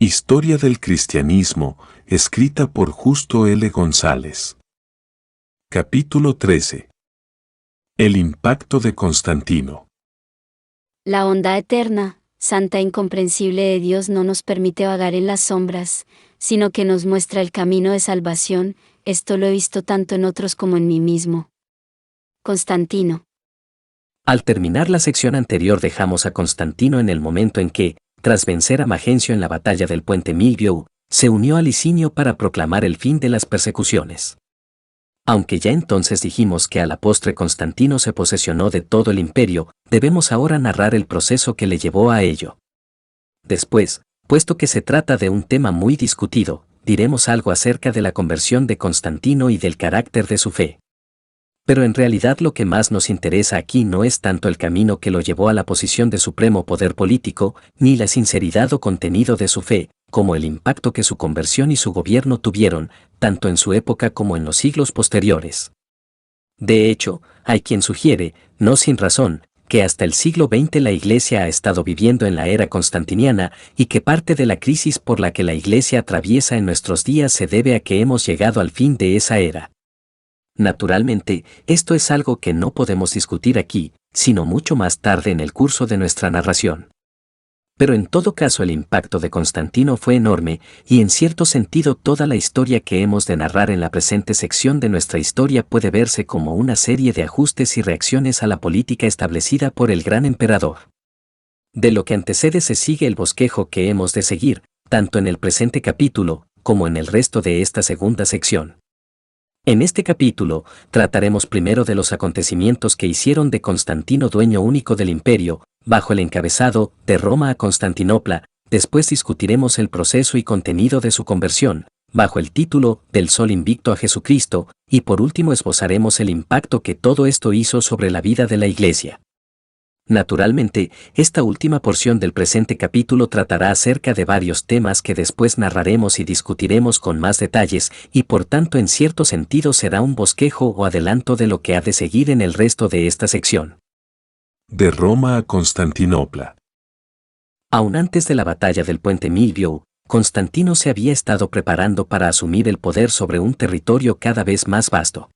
Historia del cristianismo, escrita por Justo L. González. Capítulo 13. El impacto de Constantino. La bondad eterna, santa e incomprensible de Dios no nos permite vagar en las sombras, sino que nos muestra el camino de salvación. Esto lo he visto tanto en otros como en mí mismo. Constantino. Al terminar la sección anterior dejamos a Constantino en el momento en que, tras vencer a Magencio en la batalla del puente Milviou, se unió a Licinio para proclamar el fin de las persecuciones. Aunque ya entonces dijimos que a la postre Constantino se posesionó de todo el imperio, debemos ahora narrar el proceso que le llevó a ello. Después, puesto que se trata de un tema muy discutido, diremos algo acerca de la conversión de Constantino y del carácter de su fe. Pero en realidad lo que más nos interesa aquí no es tanto el camino que lo llevó a la posición de supremo poder político, ni la sinceridad o contenido de su fe, como el impacto que su conversión y su gobierno tuvieron, tanto en su época como en los siglos posteriores. De hecho, hay quien sugiere, no sin razón, que hasta el siglo XX la Iglesia ha estado viviendo en la era constantiniana y que parte de la crisis por la que la Iglesia atraviesa en nuestros días se debe a que hemos llegado al fin de esa era. Naturalmente, esto es algo que no podemos discutir aquí, sino mucho más tarde en el curso de nuestra narración. Pero en todo caso el impacto de Constantino fue enorme, y en cierto sentido toda la historia que hemos de narrar en la presente sección de nuestra historia puede verse como una serie de ajustes y reacciones a la política establecida por el gran emperador. De lo que antecede se sigue el bosquejo que hemos de seguir, tanto en el presente capítulo, como en el resto de esta segunda sección. En este capítulo, trataremos primero de los acontecimientos que hicieron de Constantino dueño único del imperio, bajo el encabezado de Roma a Constantinopla. Después discutiremos el proceso y contenido de su conversión, bajo el título del Sol invicto a Jesucristo, y por último esbozaremos el impacto que todo esto hizo sobre la vida de la Iglesia. Naturalmente, esta última porción del presente capítulo tratará acerca de varios temas que después narraremos y discutiremos con más detalles, y por tanto en cierto sentido será un bosquejo o adelanto de lo que ha de seguir en el resto de esta sección. De Roma a Constantinopla. Aún antes de la batalla del puente Milviou, Constantino se había estado preparando para asumir el poder sobre un territorio cada vez más vasto.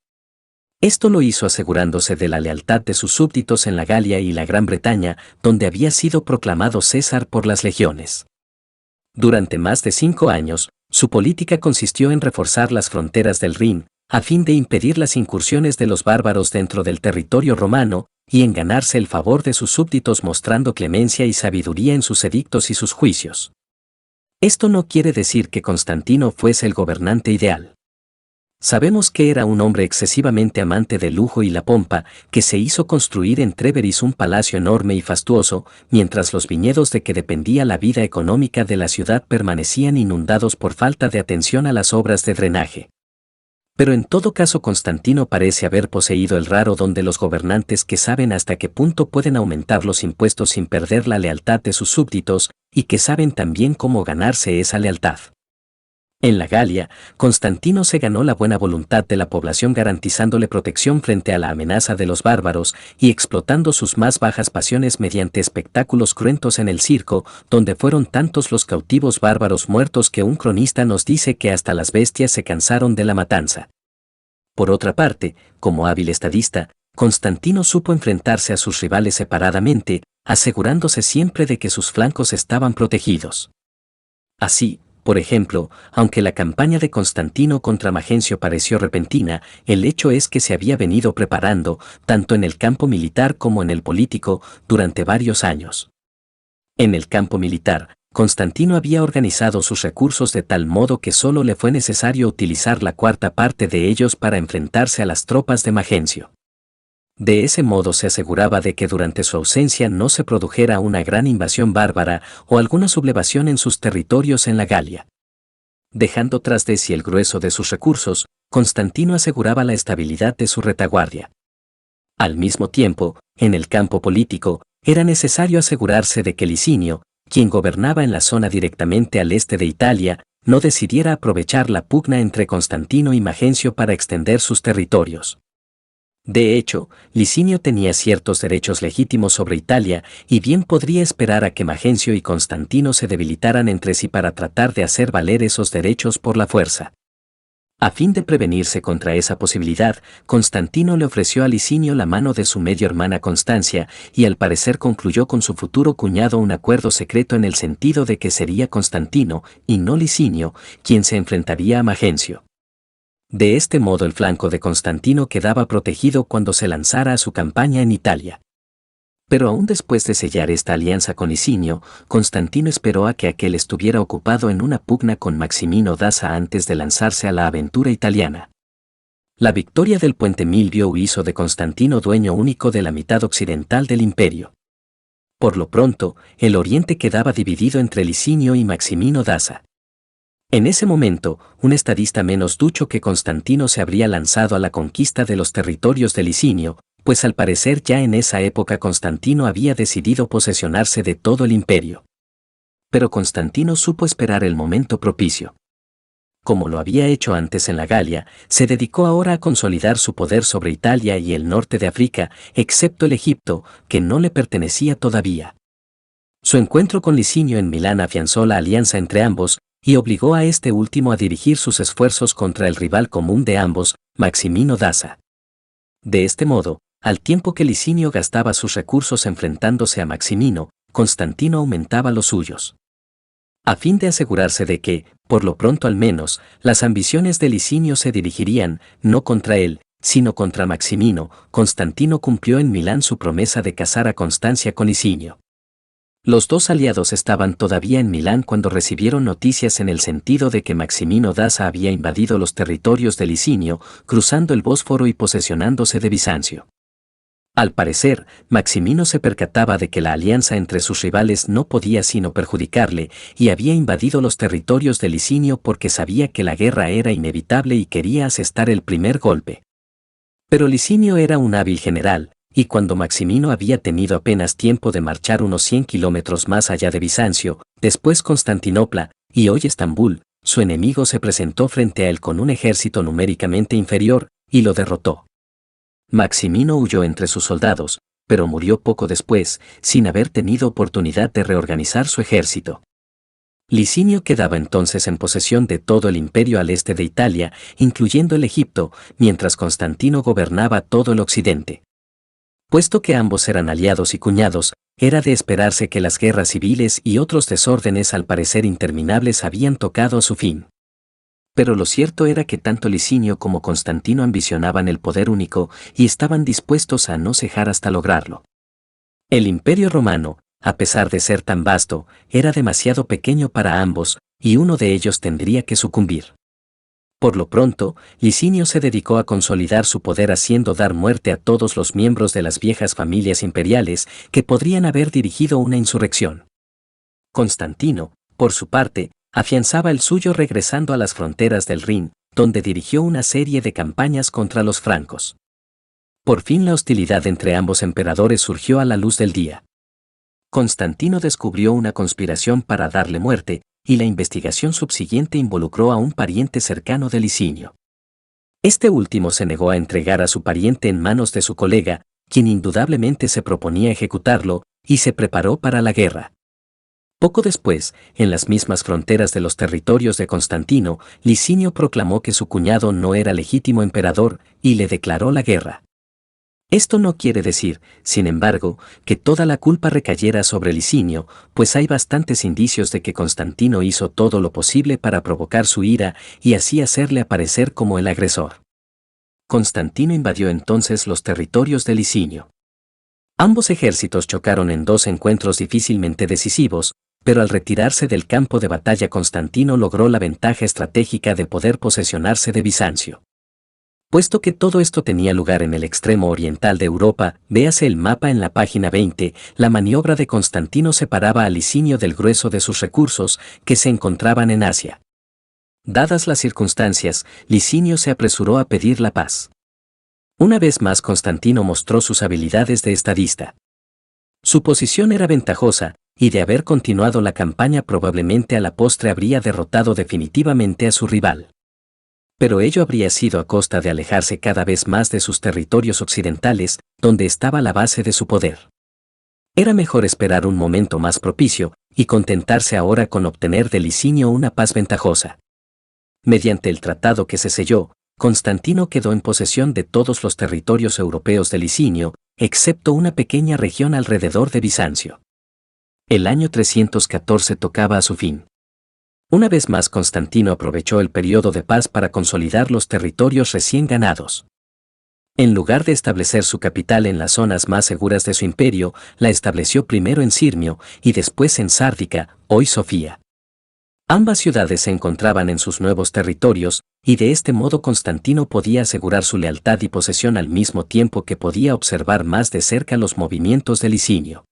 Esto lo hizo asegurándose de la lealtad de sus súbditos en la Galia y la Gran Bretaña, donde había sido proclamado César por las legiones. Durante más de 5 años, su política consistió en reforzar las fronteras del Rin, a fin de impedir las incursiones de los bárbaros dentro del territorio romano, y en ganarse el favor de sus súbditos mostrando clemencia y sabiduría en sus edictos y sus juicios. Esto no quiere decir que Constantino fuese el gobernante ideal. Sabemos que era un hombre excesivamente amante del lujo y la pompa, que se hizo construir en Treveris un palacio enorme y fastuoso, mientras los viñedos de que dependía la vida económica de la ciudad permanecían inundados por falta de atención a las obras de drenaje. Pero en todo caso Constantino parece haber poseído el raro don de los gobernantes que saben hasta qué punto pueden aumentar los impuestos sin perder la lealtad de sus súbditos, y que saben también cómo ganarse esa lealtad. En la Galia, Constantino se ganó la buena voluntad de la población garantizándole protección frente a la amenaza de los bárbaros y explotando sus más bajas pasiones mediante espectáculos cruentos en el circo, donde fueron tantos los cautivos bárbaros muertos que un cronista nos dice que hasta las bestias se cansaron de la matanza. Por otra parte, como hábil estadista, Constantino supo enfrentarse a sus rivales separadamente, asegurándose siempre de que sus flancos estaban protegidos. Así, por ejemplo, aunque la campaña de Constantino contra Magencio pareció repentina, el hecho es que se había venido preparando, tanto en el campo militar como en el político, durante varios años. En el campo militar, Constantino había organizado sus recursos de tal modo que solo le fue necesario utilizar la cuarta parte de ellos para enfrentarse a las tropas de Magencio. De ese modo se aseguraba de que durante su ausencia no se produjera una gran invasión bárbara o alguna sublevación en sus territorios en la Galia. Dejando tras de sí el grueso de sus recursos, Constantino aseguraba la estabilidad de su retaguardia. Al mismo tiempo, en el campo político, era necesario asegurarse de que Licinio, quien gobernaba en la zona directamente al este de Italia, no decidiera aprovechar la pugna entre Constantino y Magencio para extender sus territorios. De hecho, Licinio tenía ciertos derechos legítimos sobre Italia y bien podría esperar a que Magencio y Constantino se debilitaran entre sí para tratar de hacer valer esos derechos por la fuerza. A fin de prevenirse contra esa posibilidad, Constantino le ofreció a Licinio la mano de su medio hermana Constancia y al parecer concluyó con su futuro cuñado un acuerdo secreto en el sentido de que sería Constantino, y no Licinio, quien se enfrentaría a Magencio. De este modo el flanco de Constantino quedaba protegido cuando se lanzara a su campaña en Italia. Pero aún después de sellar esta alianza con Licinio, Constantino esperó a que aquel estuviera ocupado en una pugna con Maximino Daza antes de lanzarse a la aventura italiana. La victoria del puente Milvio hizo de Constantino dueño único de la mitad occidental del imperio. Por lo pronto, el oriente quedaba dividido entre Licinio y Maximino Daza. En ese momento, un estadista menos ducho que Constantino se habría lanzado a la conquista de los territorios de Licinio, pues al parecer ya en esa época Constantino había decidido posesionarse de todo el imperio. Pero Constantino supo esperar el momento propicio. Como lo había hecho antes en la Galia, se dedicó ahora a consolidar su poder sobre Italia y el norte de África, excepto el Egipto, que no le pertenecía todavía. Su encuentro con Licinio en Milán afianzó la alianza entre ambos, y obligó a este último a dirigir sus esfuerzos contra el rival común de ambos, Maximino Daza. De este modo, al tiempo que Licinio gastaba sus recursos enfrentándose a Maximino, Constantino aumentaba los suyos. A fin de asegurarse de que, por lo pronto al menos, las ambiciones de Licinio se dirigirían, no contra él, sino contra Maximino, Constantino cumplió en Milán su promesa de casar a Constancia con Licinio. Los dos aliados estaban todavía en Milán cuando recibieron noticias en el sentido de que Maximino Daza había invadido los territorios de Licinio, cruzando el Bósforo y posesionándose de Bizancio. Al parecer, Maximino se percataba de que la alianza entre sus rivales no podía sino perjudicarle, y había invadido los territorios de Licinio porque sabía que la guerra era inevitable y quería asestar el primer golpe. Pero Licinio era un hábil general, y cuando Maximino había tenido apenas tiempo de marchar unos 100 kilómetros más allá de Bizancio, después Constantinopla, y hoy Estambul, su enemigo se presentó frente a él con un ejército numéricamente inferior, y lo derrotó. Maximino huyó entre sus soldados, pero murió poco después, sin haber tenido oportunidad de reorganizar su ejército. Licinio quedaba entonces en posesión de todo el imperio al este de Italia, incluyendo el Egipto, mientras Constantino gobernaba todo el occidente. Puesto que ambos eran aliados y cuñados, era de esperarse que las guerras civiles y otros desórdenes al parecer interminables habían tocado a su fin. Pero lo cierto era que tanto Licinio como Constantino ambicionaban el poder único y estaban dispuestos a no cejar hasta lograrlo. El imperio romano, a pesar de ser tan vasto, era demasiado pequeño para ambos, y uno de ellos tendría que sucumbir. Por lo pronto, Licinio se dedicó a consolidar su poder haciendo dar muerte a todos los miembros de las viejas familias imperiales que podrían haber dirigido una insurrección. Constantino, por su parte, afianzaba el suyo regresando a las fronteras del Rin, donde dirigió una serie de campañas contra los francos. Por fin la hostilidad entre ambos emperadores surgió a la luz del día. Constantino descubrió una conspiración para darle muerte, y la investigación subsiguiente involucró a un pariente cercano de Licinio. Este último se negó a entregar a su pariente en manos de su colega, quien indudablemente se proponía ejecutarlo, y se preparó para la guerra. Poco después, en las mismas fronteras de los territorios de Constantino, Licinio proclamó que su cuñado no era legítimo emperador, y le declaró la guerra. Esto no quiere decir, sin embargo, que toda la culpa recayera sobre Licinio, pues hay bastantes indicios de que Constantino hizo todo lo posible para provocar su ira y así hacerle aparecer como el agresor. Constantino invadió entonces los territorios de Licinio. Ambos ejércitos chocaron en dos encuentros difícilmente decisivos, pero al retirarse del campo de batalla Constantino logró la ventaja estratégica de poder posesionarse de Bizancio. Puesto que todo esto tenía lugar en el extremo oriental de Europa, véase el mapa en la página 20, la maniobra de Constantino separaba a Licinio del grueso de sus recursos, que se encontraban en Asia. Dadas las circunstancias, Licinio se apresuró a pedir la paz. Una vez más Constantino mostró sus habilidades de estadista. Su posición era ventajosa, y de haber continuado la campaña probablemente a la postre habría derrotado definitivamente a su rival. Pero ello habría sido a costa de alejarse cada vez más de sus territorios occidentales, donde estaba la base de su poder. Era mejor esperar un momento más propicio, y contentarse ahora con obtener de Licinio una paz ventajosa. Mediante el tratado que se selló, Constantino quedó en posesión de todos los territorios europeos de Licinio, excepto una pequeña región alrededor de Bizancio. El año 314 tocaba a su fin. Una vez más Constantino aprovechó el periodo de paz para consolidar los territorios recién ganados. En lugar de establecer su capital en las zonas más seguras de su imperio, la estableció primero en Sirmio y después en Sárdica, hoy Sofía. Ambas ciudades se encontraban en sus nuevos territorios, y de este modo Constantino podía asegurar su lealtad y posesión al mismo tiempo que podía observar más de cerca los movimientos de Licinio.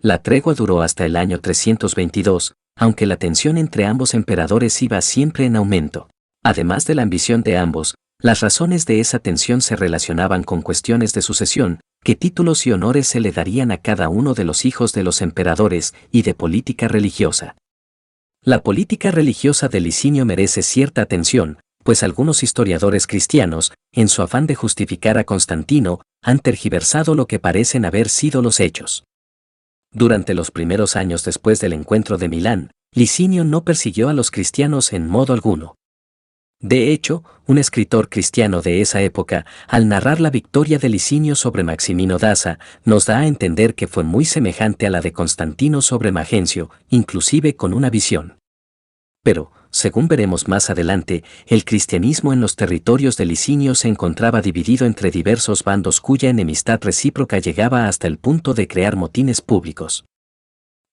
La tregua duró hasta el año 322, aunque la tensión entre ambos emperadores iba siempre en aumento. Además de la ambición de ambos, las razones de esa tensión se relacionaban con cuestiones de sucesión, qué títulos y honores se le darían a cada uno de los hijos de los emperadores, y de política religiosa. La política religiosa de Licinio merece cierta atención, pues algunos historiadores cristianos, en su afán de justificar a Constantino, han tergiversado lo que parecen haber sido los hechos. Durante los primeros años después del encuentro de Milán, Licinio no persiguió a los cristianos en modo alguno. De hecho, un escritor cristiano de esa época, al narrar la victoria de Licinio sobre Maximino Daza, nos da a entender que fue muy semejante a la de Constantino sobre Magencio, inclusive con una visión. Pero, según veremos más adelante, el cristianismo en los territorios de Licinio se encontraba dividido entre diversos bandos cuya enemistad recíproca llegaba hasta el punto de crear motines públicos.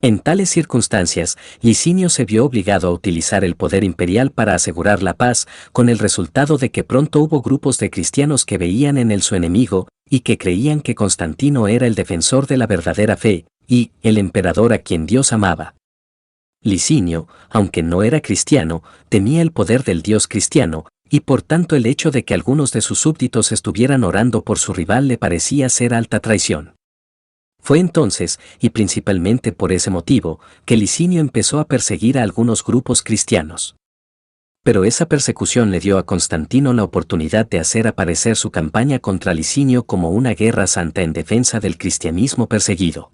En tales circunstancias, Licinio se vio obligado a utilizar el poder imperial para asegurar la paz, con el resultado de que pronto hubo grupos de cristianos que veían en él su enemigo, y que creían que Constantino era el defensor de la verdadera fe, y el emperador a quien Dios amaba. Licinio, aunque no era cristiano, temía el poder del Dios cristiano, y por tanto el hecho de que algunos de sus súbditos estuvieran orando por su rival le parecía ser alta traición. Fue entonces, y principalmente por ese motivo, que Licinio empezó a perseguir a algunos grupos cristianos. Pero esa persecución le dio a Constantino la oportunidad de hacer aparecer su campaña contra Licinio como una guerra santa en defensa del cristianismo perseguido.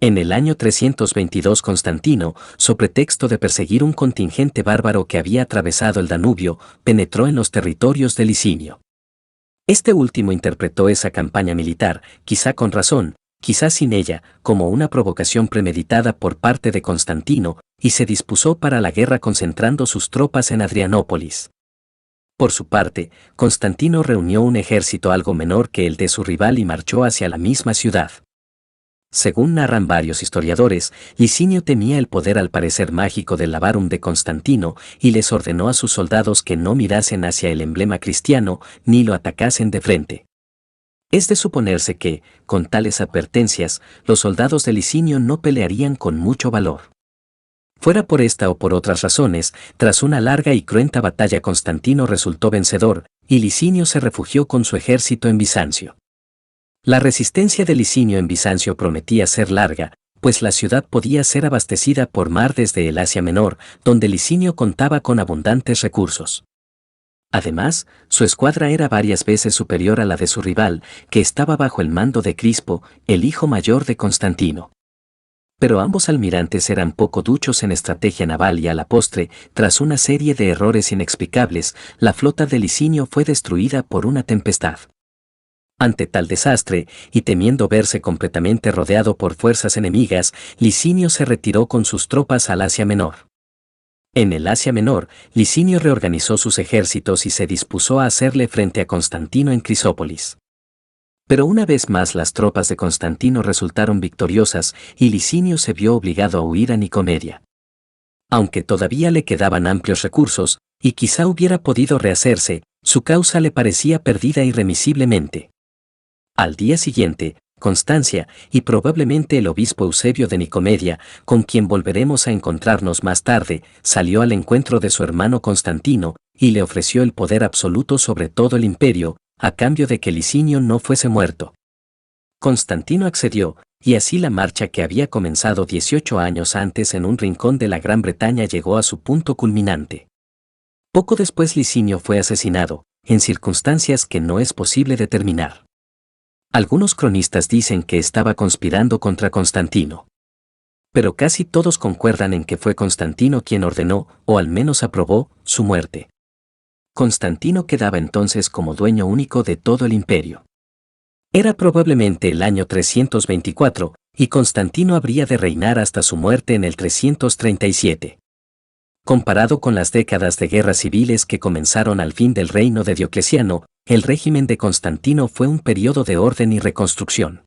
En el año 322 Constantino, sobre pretexto de perseguir un contingente bárbaro que había atravesado el Danubio, penetró en los territorios de Licinio. Este último interpretó esa campaña militar, quizá con razón, quizás sin ella, como una provocación premeditada por parte de Constantino, y se dispuso para la guerra concentrando sus tropas en Adrianópolis. Por su parte, Constantino reunió un ejército algo menor que el de su rival y marchó hacia la misma ciudad. Según narran varios historiadores, Licinio temía el poder al parecer mágico del Lavarum de Constantino y les ordenó a sus soldados que no mirasen hacia el emblema cristiano ni lo atacasen de frente. Es de suponerse que, con tales advertencias, los soldados de Licinio no pelearían con mucho valor. Fuera por esta o por otras razones, tras una larga y cruenta batalla Constantino resultó vencedor, y Licinio se refugió con su ejército en Bizancio. La resistencia de Licinio en Bizancio prometía ser larga, pues la ciudad podía ser abastecida por mar desde el Asia Menor, donde Licinio contaba con abundantes recursos. Además, su escuadra era varias veces superior a la de su rival, que estaba bajo el mando de Crispo, el hijo mayor de Constantino. Pero ambos almirantes eran poco duchos en estrategia naval y a la postre, tras una serie de errores inexplicables, la flota de Licinio fue destruida por una tempestad. Ante tal desastre, y temiendo verse completamente rodeado por fuerzas enemigas, Licinio se retiró con sus tropas al Asia Menor. En el Asia Menor, Licinio reorganizó sus ejércitos y se dispuso a hacerle frente a Constantino en Crisópolis. Pero una vez más las tropas de Constantino resultaron victoriosas y Licinio se vio obligado a huir a Nicomedia. Aunque todavía le quedaban amplios recursos, y quizá hubiera podido rehacerse, su causa le parecía perdida irremisiblemente. Al día siguiente, Constancia, y probablemente el obispo Eusebio de Nicomedia, con quien volveremos a encontrarnos más tarde, salió al encuentro de su hermano Constantino, y le ofreció el poder absoluto sobre todo el imperio, a cambio de que Licinio no fuese muerto. Constantino accedió, y así la marcha que había comenzado 18 años antes en un rincón de la Gran Bretaña llegó a su punto culminante. Poco después Licinio fue asesinado, en circunstancias que no es posible determinar. Algunos cronistas dicen que estaba conspirando contra Constantino. Pero casi todos concuerdan en que fue Constantino quien ordenó, o al menos aprobó, su muerte. Constantino quedaba entonces como dueño único de todo el imperio. Era probablemente el año 324, y Constantino habría de reinar hasta su muerte en el 337. Comparado con las décadas de guerras civiles que comenzaron al fin del reino de Diocleciano, el régimen de Constantino fue un periodo de orden y reconstrucción.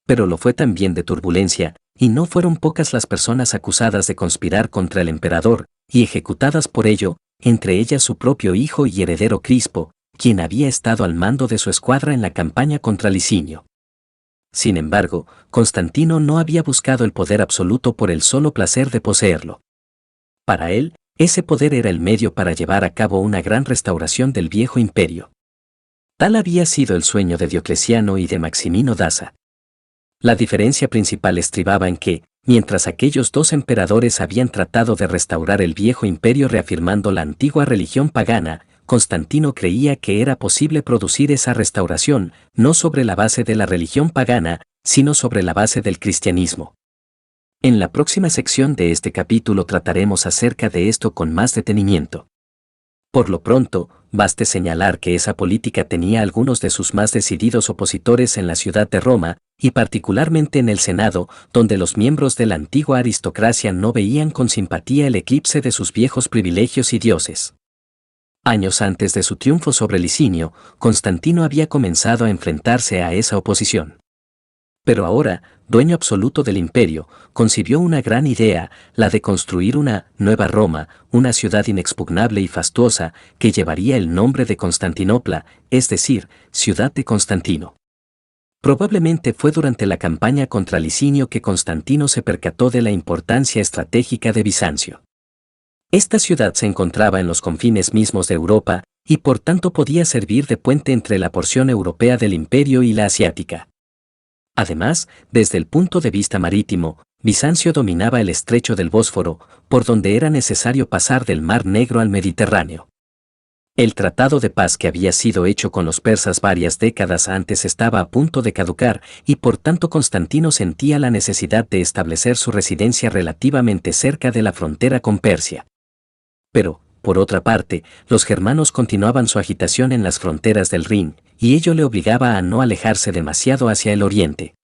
Pero lo fue también de turbulencia, y no fueron pocas las personas acusadas de conspirar contra el emperador, y ejecutadas por ello, entre ellas su propio hijo y heredero Crispo, quien había estado al mando de su escuadra en la campaña contra Licinio. Sin embargo, Constantino no había buscado el poder absoluto por el solo placer de poseerlo. Para él, ese poder era el medio para llevar a cabo una gran restauración del viejo imperio. Tal había sido el sueño de Diocleciano y de Maximino Daza. La diferencia principal estribaba en que, mientras aquellos dos emperadores habían tratado de restaurar el viejo imperio reafirmando la antigua religión pagana, Constantino creía que era posible producir esa restauración, no sobre la base de la religión pagana, sino sobre la base del cristianismo. En la próxima sección de este capítulo trataremos acerca de esto con más detenimiento. Por lo pronto, baste señalar que esa política tenía algunos de sus más decididos opositores en la ciudad de Roma, y particularmente en el Senado, donde los miembros de la antigua aristocracia no veían con simpatía el eclipse de sus viejos privilegios y dioses. Años antes de su triunfo sobre Licinio, Constantino había comenzado a enfrentarse a esa oposición. Pero ahora, dueño absoluto del imperio, concibió una gran idea, la de construir una nueva Roma, una ciudad inexpugnable y fastuosa, que llevaría el nombre de Constantinopla, es decir, ciudad de Constantino. Probablemente fue durante la campaña contra Licinio que Constantino se percató de la importancia estratégica de Bizancio. Esta ciudad se encontraba en los confines mismos de Europa, y por tanto podía servir de puente entre la porción europea del imperio y la asiática. Además, desde el punto de vista marítimo, Bizancio dominaba el estrecho del Bósforo, por donde era necesario pasar del Mar Negro al Mediterráneo. El tratado de paz que había sido hecho con los persas varias décadas antes estaba a punto de caducar, y por tanto Constantino sentía la necesidad de establecer su residencia relativamente cerca de la frontera con Persia. Pero, por otra parte, los germanos continuaban su agitación en las fronteras del Rin, y ello le obligaba a no alejarse demasiado hacia el oriente.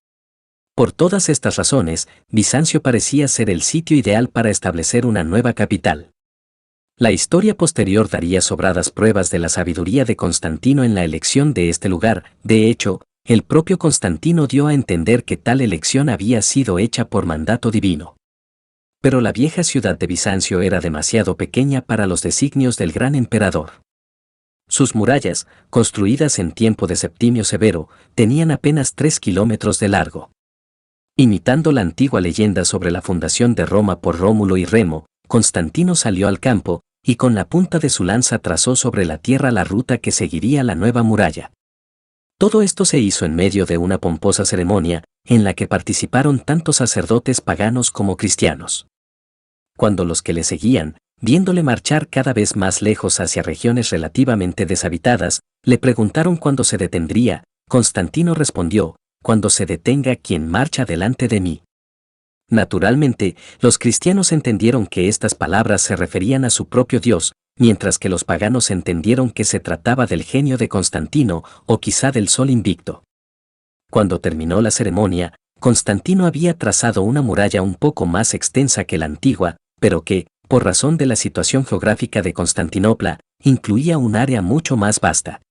Por todas estas razones, Bizancio parecía ser el sitio ideal para establecer una nueva capital. La historia posterior daría sobradas pruebas de la sabiduría de Constantino en la elección de este lugar. De hecho, el propio Constantino dio a entender que tal elección había sido hecha por mandato divino. Pero la vieja ciudad de Bizancio era demasiado pequeña para los designios del gran emperador. Sus murallas, construidas en tiempo de Septimio Severo, tenían apenas 3 kilómetros de largo. Imitando la antigua leyenda sobre la fundación de Roma por Rómulo y Remo, Constantino salió al campo, y con la punta de su lanza trazó sobre la tierra la ruta que seguiría la nueva muralla. Todo esto se hizo en medio de una pomposa ceremonia, en la que participaron tanto sacerdotes paganos como cristianos. Cuando los que le seguían, viéndole marchar cada vez más lejos hacia regiones relativamente deshabitadas, le preguntaron cuándo se detendría. Constantino respondió: cuando se detenga quien marcha delante de mí. Naturalmente, los cristianos entendieron que estas palabras se referían a su propio Dios, mientras que los paganos entendieron que se trataba del genio de Constantino, o quizá del sol invicto. Cuando terminó la ceremonia, Constantino había trazado una muralla un poco más extensa que la antigua, pero que, por razón de la situación geográfica de Constantinopla, incluía un área mucho más vasta.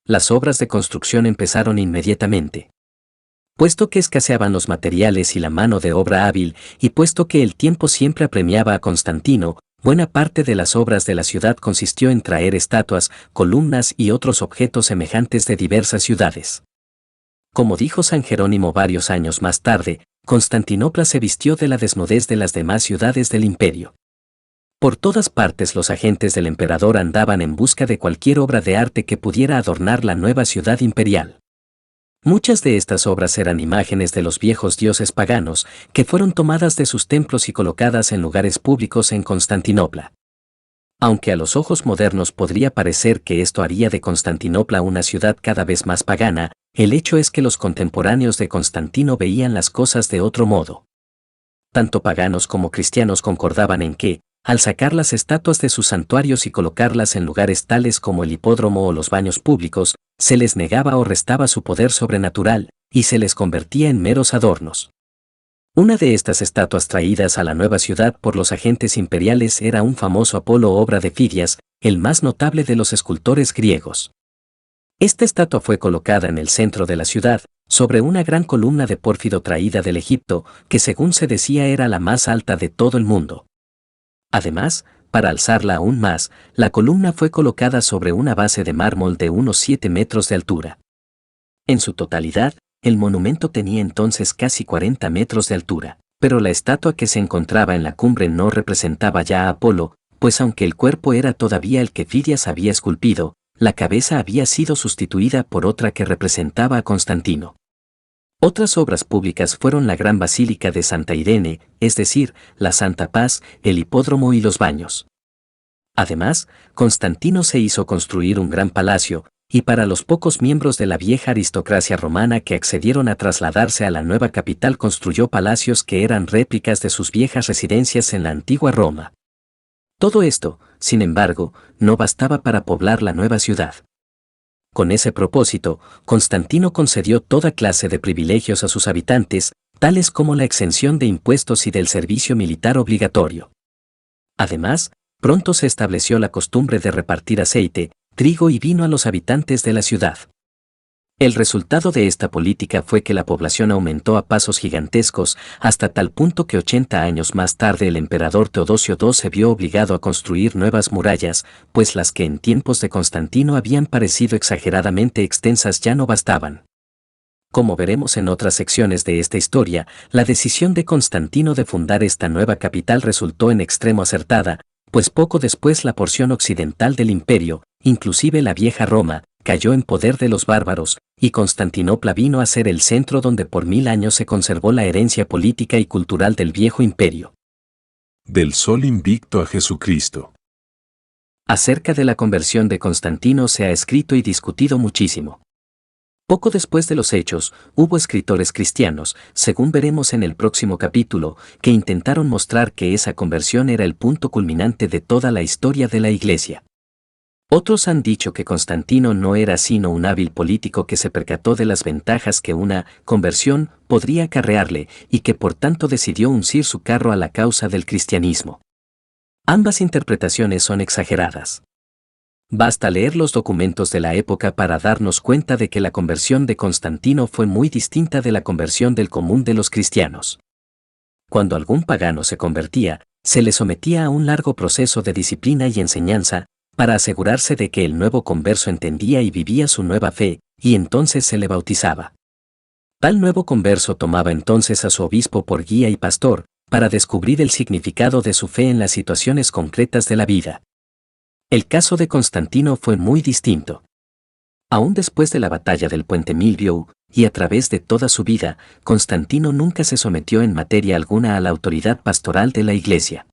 Las obras de construcción empezaron inmediatamente. Puesto que escaseaban los materiales y la mano de obra hábil, y puesto que el tiempo siempre apremiaba a Constantino, buena parte de las obras de la ciudad consistió en traer estatuas, columnas y otros objetos semejantes de diversas ciudades. Como dijo San Jerónimo varios años más tarde, Constantinopla se vistió de la desnudez de las demás ciudades del imperio. Por todas partes los agentes del emperador andaban en busca de cualquier obra de arte que pudiera adornar la nueva ciudad imperial. Muchas de estas obras eran imágenes de los viejos dioses paganos, que fueron tomadas de sus templos y colocadas en lugares públicos en Constantinopla. Aunque a los ojos modernos podría parecer que esto haría de Constantinopla una ciudad cada vez más pagana, el hecho es que los contemporáneos de Constantino veían las cosas de otro modo. Tanto paganos como cristianos concordaban en que, al sacar las estatuas de sus santuarios y colocarlas en lugares tales como el hipódromo o los baños públicos, se les negaba o restaba su poder sobrenatural, y se les convertía en meros adornos. Una de estas estatuas traídas a la nueva ciudad por los agentes imperiales era un famoso Apolo obra de Fidias, el más notable de los escultores griegos. Esta estatua fue colocada en el centro de la ciudad, sobre una gran columna de pórfido traída del Egipto, que según se decía era la más alta de todo el mundo. Además, para alzarla aún más, la columna fue colocada sobre una base de mármol de unos 7 metros de altura. En su totalidad, el monumento tenía entonces casi 40 metros de altura, pero la estatua que se encontraba en la cumbre no representaba ya a Apolo, pues aunque el cuerpo era todavía el que Fidias había esculpido, la cabeza había sido sustituida por otra que representaba a Constantino. Otras obras públicas fueron la gran basílica de Santa Irene, es decir, la Santa Paz, el hipódromo y los baños. Además, Constantino se hizo construir un gran palacio, y para los pocos miembros de la vieja aristocracia romana que accedieron a trasladarse a la nueva capital construyó palacios que eran réplicas de sus viejas residencias en la antigua Roma. Todo esto, sin embargo, no bastaba para poblar la nueva ciudad. Con ese propósito, Constantino concedió toda clase de privilegios a sus habitantes, tales como la exención de impuestos y del servicio militar obligatorio. Además, pronto se estableció la costumbre de repartir aceite, trigo y vino a los habitantes de la ciudad. El resultado de esta política fue que la población aumentó a pasos gigantescos, hasta tal punto que 80 años más tarde el emperador Teodosio II se vio obligado a construir nuevas murallas, pues las que en tiempos de Constantino habían parecido exageradamente extensas ya no bastaban. Como veremos en otras secciones de esta historia, la decisión de Constantino de fundar esta nueva capital resultó en extremo acertada, pues poco después la porción occidental del imperio, inclusive la vieja Roma, cayó en poder de los bárbaros, y Constantinopla vino a ser el centro donde por 1000 años se conservó la herencia política y cultural del viejo imperio. Del sol invicto a Jesucristo. Acerca de la conversión de Constantino se ha escrito y discutido muchísimo. Poco después de los hechos, hubo escritores cristianos, según veremos en el próximo capítulo, que intentaron mostrar que esa conversión era el punto culminante de toda la historia de la Iglesia. Otros han dicho que Constantino no era sino un hábil político que se percató de las ventajas que una conversión podría acarrearle y que por tanto decidió uncir su carro a la causa del cristianismo. Ambas interpretaciones son exageradas. Basta leer los documentos de la época para darnos cuenta de que la conversión de Constantino fue muy distinta de la conversión del común de los cristianos. Cuando algún pagano se convertía, se le sometía a un largo proceso de disciplina y enseñanza, para asegurarse de que el nuevo converso entendía y vivía su nueva fe, y entonces se le bautizaba. Tal nuevo converso tomaba entonces a su obispo por guía y pastor, para descubrir el significado de su fe en las situaciones concretas de la vida. El caso de Constantino fue muy distinto. Aún después de la batalla del puente Milviou, y a través de toda su vida, Constantino nunca se sometió en materia alguna a la autoridad pastoral de la Iglesia.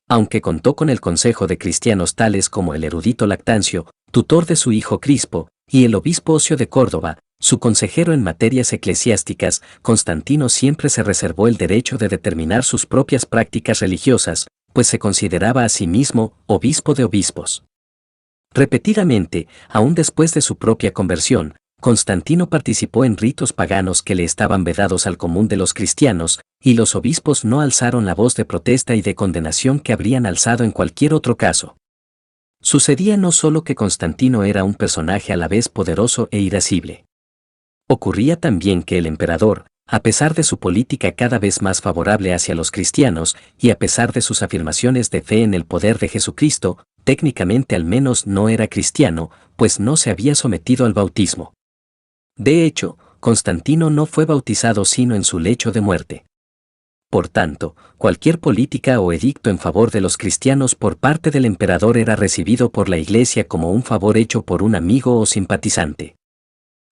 Aunque contó con el consejo de cristianos tales como el erudito Lactancio, tutor de su hijo Crispo, y el obispo Ocio de Córdoba, su consejero en materias eclesiásticas, Constantino siempre se reservó el derecho de determinar sus propias prácticas religiosas, pues se consideraba a sí mismo obispo de obispos. Repetidamente, aún después de su propia conversión, Constantino participó en ritos paganos que le estaban vedados al común de los cristianos, y los obispos no alzaron la voz de protesta y de condenación que habrían alzado en cualquier otro caso. Sucedía no solo que Constantino era un personaje a la vez poderoso e irascible. Ocurría también que el emperador, a pesar de su política cada vez más favorable hacia los cristianos, y a pesar de sus afirmaciones de fe en el poder de Jesucristo, técnicamente al menos no era cristiano, pues no se había sometido al bautismo. De hecho, Constantino no fue bautizado sino en su lecho de muerte. Por tanto, cualquier política o edicto en favor de los cristianos por parte del emperador era recibido por la Iglesia como un favor hecho por un amigo o simpatizante.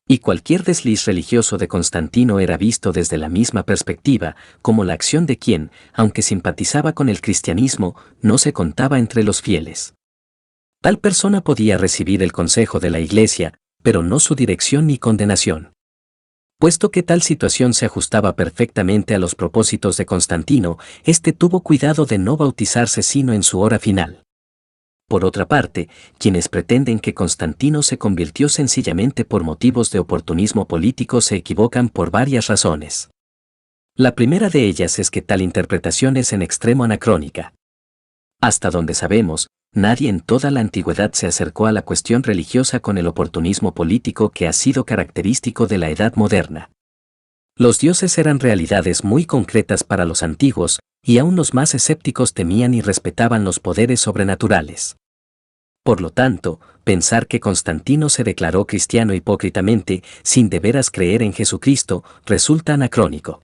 Y cualquier desliz religioso de Constantino era visto desde la misma perspectiva, como la acción de quien, aunque simpatizaba con el cristianismo, no se contaba entre los fieles. Tal persona podía recibir el consejo de la Iglesia, pero no su dirección ni condenación. Puesto que tal situación se ajustaba perfectamente a los propósitos de Constantino, éste tuvo cuidado de no bautizarse sino en su hora final. Por otra parte, quienes pretenden que Constantino se convirtió sencillamente por motivos de oportunismo político se equivocan por varias razones. La primera de ellas es que tal interpretación es en extremo anacrónica. Hasta donde sabemos, nadie en toda la antigüedad se acercó a la cuestión religiosa con el oportunismo político que ha sido característico de la Edad moderna. Los dioses eran realidades muy concretas para los antiguos, y aún los más escépticos temían y respetaban los poderes sobrenaturales. Por lo tanto, pensar que Constantino se declaró cristiano hipócritamente, sin de veras creer en Jesucristo, resulta anacrónico.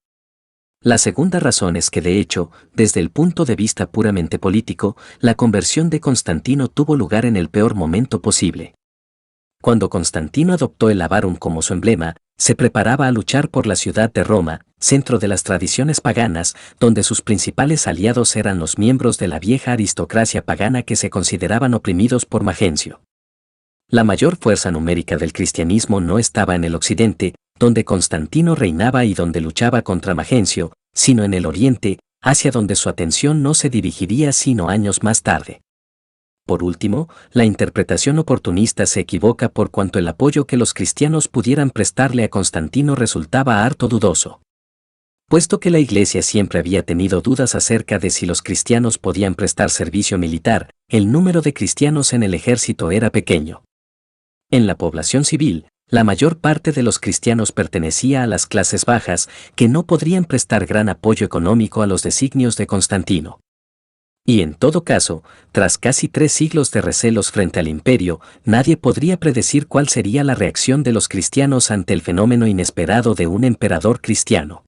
La segunda razón es que de hecho, desde el punto de vista puramente político, la conversión de Constantino tuvo lugar en el peor momento posible. Cuando Constantino adoptó el labarum como su emblema, se preparaba a luchar por la ciudad de Roma, centro de las tradiciones paganas, donde sus principales aliados eran los miembros de la vieja aristocracia pagana que se consideraban oprimidos por Magencio. La mayor fuerza numérica del cristianismo no estaba en el occidente, donde Constantino reinaba y donde luchaba contra Magencio, sino en el oriente, hacia donde su atención no se dirigiría sino años más tarde. Por último, la interpretación oportunista se equivoca por cuanto el apoyo que los cristianos pudieran prestarle a Constantino resultaba harto dudoso. Puesto que la Iglesia siempre había tenido dudas acerca de si los cristianos podían prestar servicio militar, el número de cristianos en el ejército era pequeño. En la población civil, la mayor parte de los cristianos pertenecía a las clases bajas, que no podrían prestar gran apoyo económico a los designios de Constantino. Y en todo caso, tras casi 3 siglos de recelos frente al imperio, nadie podría predecir cuál sería la reacción de los cristianos ante el fenómeno inesperado de un emperador cristiano.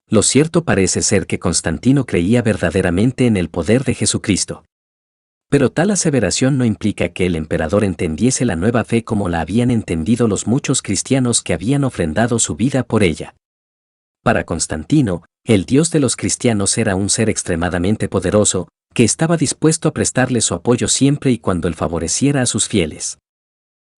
Lo cierto parece ser que Constantino creía verdaderamente en el poder de Jesucristo. Pero tal aseveración no implica que el emperador entendiese la nueva fe como la habían entendido los muchos cristianos que habían ofrendado su vida por ella. Para Constantino, el Dios de los cristianos era un ser extremadamente poderoso, que estaba dispuesto a prestarle su apoyo siempre y cuando él favoreciera a sus fieles.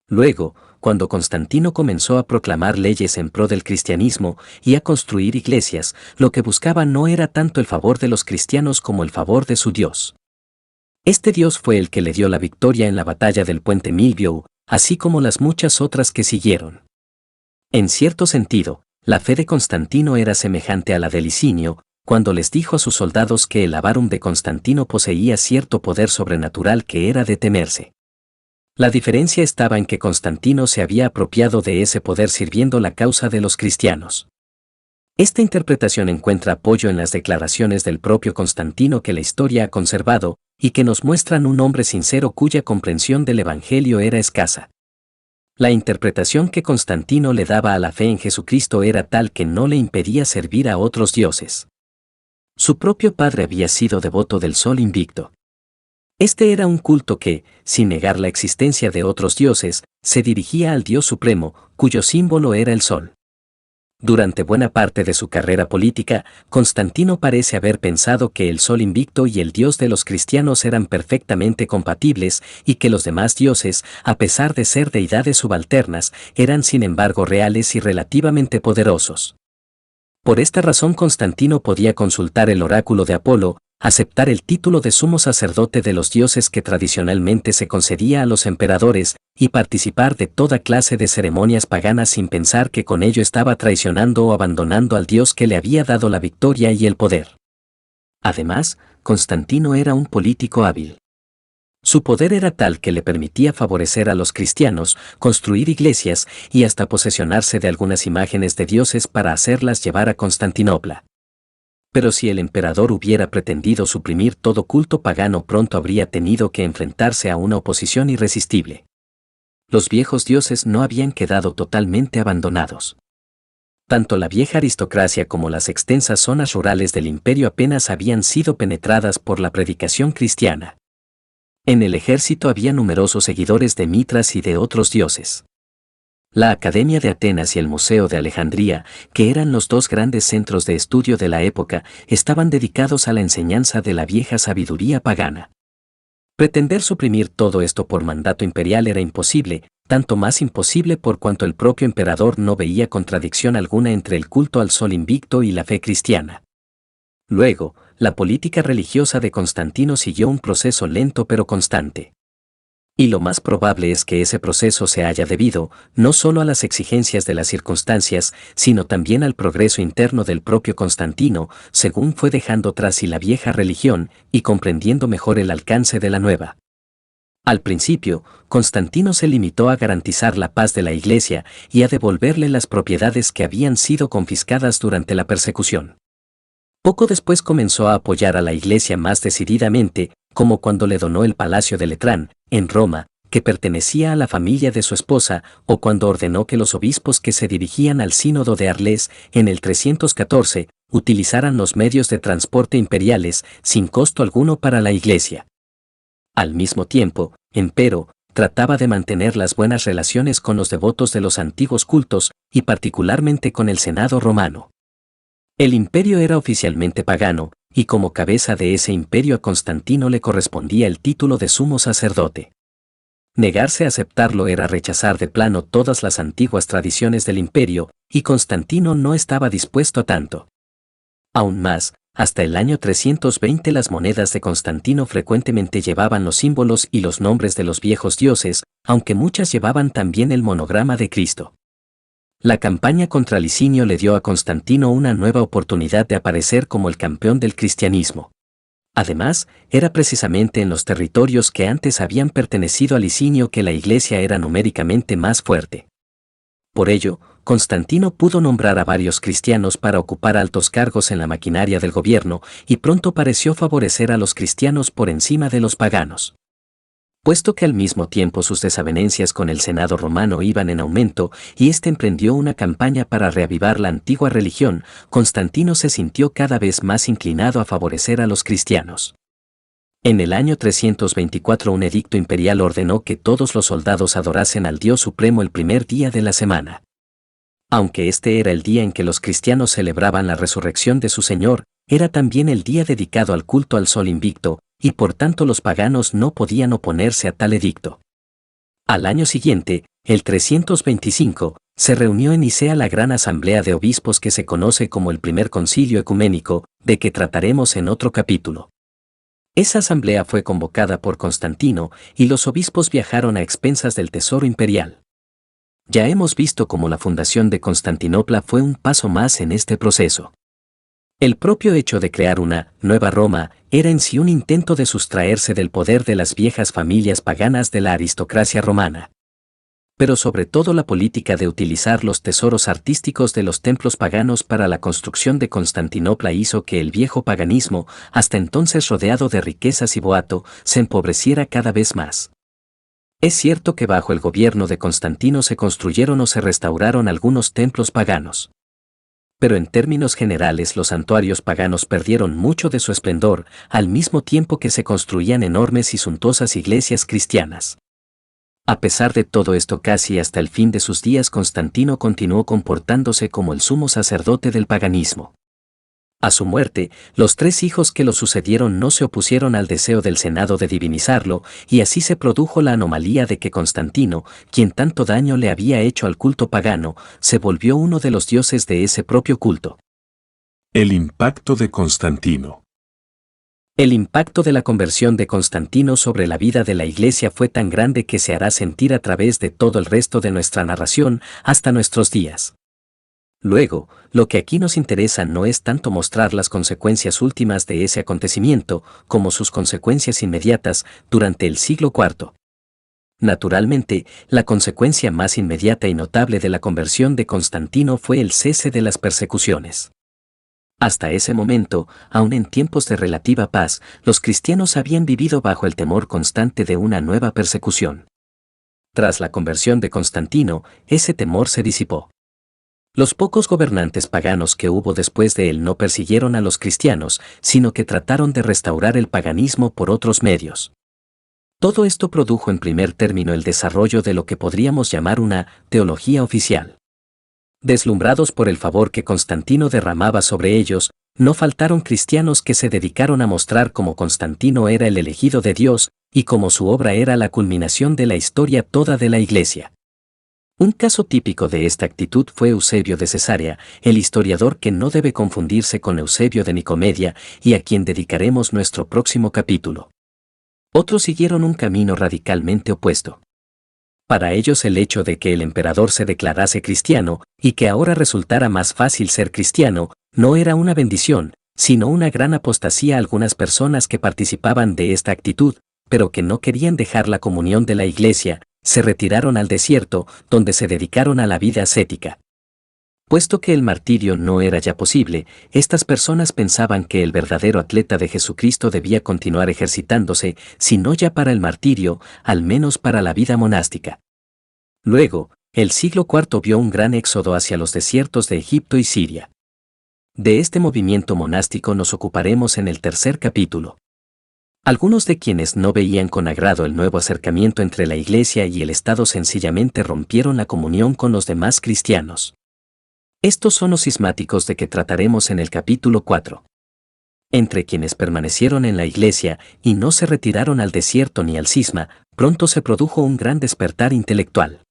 Luego, cuando Constantino comenzó a proclamar leyes en pro del cristianismo y a construir iglesias, lo que buscaba no era tanto el favor de los cristianos como el favor de su Dios. Este Dios fue el que le dio la victoria en la batalla del puente Milviou, así como las muchas otras que siguieron. En cierto sentido, la fe de Constantino era semejante a la de Licinio, cuando les dijo a sus soldados que el labarum de Constantino poseía cierto poder sobrenatural que era de temerse. La diferencia estaba en que Constantino se había apropiado de ese poder sirviendo la causa de los cristianos. Esta interpretación encuentra apoyo en las declaraciones del propio Constantino que la historia ha conservado, y que nos muestran un hombre sincero cuya comprensión del Evangelio era escasa. La interpretación que Constantino le daba a la fe en Jesucristo era tal que no le impedía servir a otros dioses. Su propio padre había sido devoto del Sol Invicto. Este era un culto que, sin negar la existencia de otros dioses, se dirigía al Dios Supremo, cuyo símbolo era el Sol. Durante buena parte de su carrera política, Constantino parece haber pensado que el Sol Invicto y el Dios de los cristianos eran perfectamente compatibles y que los demás dioses, a pesar de ser deidades subalternas, eran sin embargo reales y relativamente poderosos. Por esta razón Constantino podía consultar el oráculo de Apolo, aceptar el título de sumo sacerdote de los dioses que tradicionalmente se concedía a los emperadores, y participar de toda clase de ceremonias paganas sin pensar que con ello estaba traicionando o abandonando al Dios que le había dado la victoria y el poder. Además, Constantino era un político hábil. Su poder era tal que le permitía favorecer a los cristianos, construir iglesias y hasta posesionarse de algunas imágenes de dioses para hacerlas llevar a Constantinopla. Pero si el emperador hubiera pretendido suprimir todo culto pagano, pronto habría tenido que enfrentarse a una oposición irresistible. Los viejos dioses no habían quedado totalmente abandonados. Tanto la vieja aristocracia como las extensas zonas rurales del imperio apenas habían sido penetradas por la predicación cristiana. En el ejército había numerosos seguidores de Mitras y de otros dioses. La Academia de Atenas y el Museo de Alejandría, que eran los dos grandes centros de estudio de la época, estaban dedicados a la enseñanza de la vieja sabiduría pagana. Pretender suprimir todo esto por mandato imperial era imposible, tanto más imposible por cuanto el propio emperador no veía contradicción alguna entre el culto al sol invicto y la fe cristiana. Luego, la política religiosa de Constantino siguió un proceso lento pero constante. Y lo más probable es que ese proceso se haya debido, no solo a las exigencias de las circunstancias, sino también al progreso interno del propio Constantino, según fue dejando tras sí la vieja religión y comprendiendo mejor el alcance de la nueva. Al principio, Constantino se limitó a garantizar la paz de la Iglesia y a devolverle las propiedades que habían sido confiscadas durante la persecución. Poco después comenzó a apoyar a la Iglesia más decididamente, como cuando le donó el Palacio de Letrán, en Roma, que pertenecía a la familia de su esposa, o cuando ordenó que los obispos que se dirigían al Sínodo de Arles, en el 314, utilizaran los medios de transporte imperiales, sin costo alguno para la Iglesia. Al mismo tiempo, empero, trataba de mantener las buenas relaciones con los devotos de los antiguos cultos, y particularmente con el Senado romano. El imperio era oficialmente pagano, y como cabeza de ese imperio a Constantino le correspondía el título de sumo sacerdote. Negarse a aceptarlo era rechazar de plano todas las antiguas tradiciones del imperio, y Constantino no estaba dispuesto a tanto. Aún más, hasta el año 320 las monedas de Constantino frecuentemente llevaban los símbolos y los nombres de los viejos dioses, aunque muchas llevaban también el monograma de Cristo. La campaña contra Licinio le dio a Constantino una nueva oportunidad de aparecer como el campeón del cristianismo. Además, era precisamente en los territorios que antes habían pertenecido a Licinio que la Iglesia era numéricamente más fuerte. Por ello, Constantino pudo nombrar a varios cristianos para ocupar altos cargos en la maquinaria del gobierno y pronto pareció favorecer a los cristianos por encima de los paganos. Puesto que al mismo tiempo sus desavenencias con el Senado romano iban en aumento y éste emprendió una campaña para reavivar la antigua religión, Constantino se sintió cada vez más inclinado a favorecer a los cristianos. En el año 324 un edicto imperial ordenó que todos los soldados adorasen al Dios Supremo el primer día de la semana. Aunque este era el día en que los cristianos celebraban la resurrección de su Señor, era también el día dedicado al culto al sol invicto, y por tanto los paganos no podían oponerse a tal edicto. Al año siguiente, el 325, se reunió en Nicea la gran asamblea de obispos que se conoce como el primer concilio ecuménico, de que trataremos en otro capítulo. Esa asamblea fue convocada por Constantino y los obispos viajaron a expensas del tesoro imperial. Ya hemos visto cómo la fundación de Constantinopla fue un paso más en este proceso. El propio hecho de crear una nueva Roma era en sí un intento de sustraerse del poder de las viejas familias paganas de la aristocracia romana. Pero sobre todo la política de utilizar los tesoros artísticos de los templos paganos para la construcción de Constantinopla hizo que el viejo paganismo, hasta entonces rodeado de riquezas y boato, se empobreciera cada vez más. Es cierto que bajo el gobierno de Constantino se construyeron o se restauraron algunos templos paganos. Pero en términos generales los santuarios paganos perdieron mucho de su esplendor, al mismo tiempo que se construían enormes y suntuosas iglesias cristianas. A pesar de todo esto, casi hasta el fin de sus días Constantino continuó comportándose como el sumo sacerdote del paganismo. A su muerte, los tres hijos que lo sucedieron no se opusieron al deseo del Senado de divinizarlo, y así se produjo la anomalía de que Constantino, quien tanto daño le había hecho al culto pagano, se volvió uno de los dioses de ese propio culto. El impacto de Constantino. El impacto de la conversión de Constantino sobre la vida de la Iglesia fue tan grande que se hará sentir a través de todo el resto de nuestra narración hasta nuestros días. Luego, lo que aquí nos interesa no es tanto mostrar las consecuencias últimas de ese acontecimiento, como sus consecuencias inmediatas durante el siglo IV. Naturalmente, la consecuencia más inmediata y notable de la conversión de Constantino fue el cese de las persecuciones. Hasta ese momento, aun en tiempos de relativa paz, los cristianos habían vivido bajo el temor constante de una nueva persecución. Tras la conversión de Constantino, ese temor se disipó. Los pocos gobernantes paganos que hubo después de él no persiguieron a los cristianos, sino que trataron de restaurar el paganismo por otros medios. Todo esto produjo en primer término el desarrollo de lo que podríamos llamar una teología oficial. Deslumbrados por el favor que Constantino derramaba sobre ellos, no faltaron cristianos que se dedicaron a mostrar cómo Constantino era el elegido de Dios y cómo su obra era la culminación de la historia toda de la Iglesia. Un caso típico de esta actitud fue Eusebio de Cesarea, el historiador que no debe confundirse con Eusebio de Nicomedia y a quien dedicaremos nuestro próximo capítulo. Otros siguieron un camino radicalmente opuesto. Para ellos el hecho de que el emperador se declarase cristiano y que ahora resultara más fácil ser cristiano, no era una bendición, sino una gran apostasía a algunas personas que participaban de esta actitud, pero que no querían dejar la comunión de la Iglesia, se retiraron al desierto, donde se dedicaron a la vida ascética. Puesto que el martirio no era ya posible, estas personas pensaban que el verdadero atleta de Jesucristo debía continuar ejercitándose, si no ya para el martirio, al menos para la vida monástica. Luego, el siglo IV vio un gran éxodo hacia los desiertos de Egipto y Siria. De este movimiento monástico nos ocuparemos en el tercer capítulo. Algunos de quienes no veían con agrado el nuevo acercamiento entre la Iglesia y el Estado sencillamente rompieron la comunión con los demás cristianos. Estos son los cismáticos de que trataremos en el capítulo 4. Entre quienes permanecieron en la Iglesia y no se retiraron al desierto ni al cisma, pronto se produjo un gran despertar intelectual.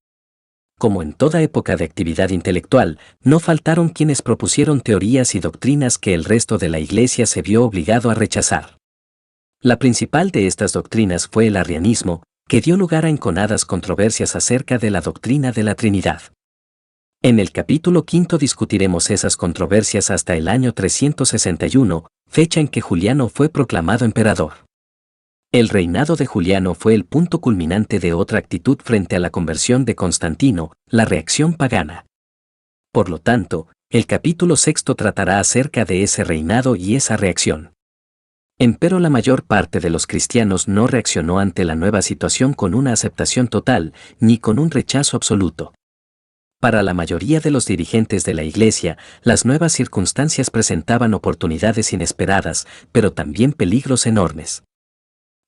Como en toda época de actividad intelectual, no faltaron quienes propusieron teorías y doctrinas que el resto de la Iglesia se vio obligado a rechazar. La principal de estas doctrinas fue el arrianismo, que dio lugar a enconadas controversias acerca de la doctrina de la Trinidad. En el capítulo 5 discutiremos esas controversias hasta el año 361, fecha en que Juliano fue proclamado emperador. El reinado de Juliano fue el punto culminante de otra actitud frente a la conversión de Constantino, la reacción pagana. Por lo tanto, el capítulo 6 tratará acerca de ese reinado y esa reacción. Empero la mayor parte de los cristianos no reaccionó ante la nueva situación con una aceptación total, ni con un rechazo absoluto. Para la mayoría de los dirigentes de la Iglesia, las nuevas circunstancias presentaban oportunidades inesperadas, pero también peligros enormes.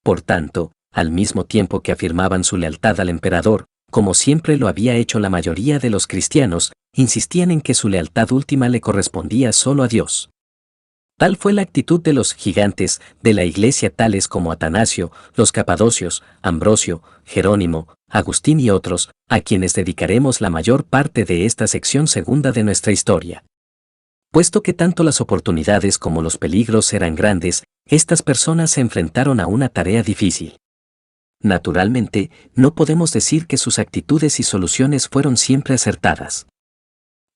Por tanto, al mismo tiempo que afirmaban su lealtad al emperador, como siempre lo había hecho la mayoría de los cristianos, insistían en que su lealtad última le correspondía solo a Dios. Tal fue la actitud de los gigantes de la Iglesia tales como Atanasio, los Capadocios, Ambrosio, Jerónimo, Agustín y otros, a quienes dedicaremos la mayor parte de esta sección segunda de nuestra historia. Puesto que tanto las oportunidades como los peligros eran grandes, estas personas se enfrentaron a una tarea difícil. Naturalmente, no podemos decir que sus actitudes y soluciones fueron siempre acertadas.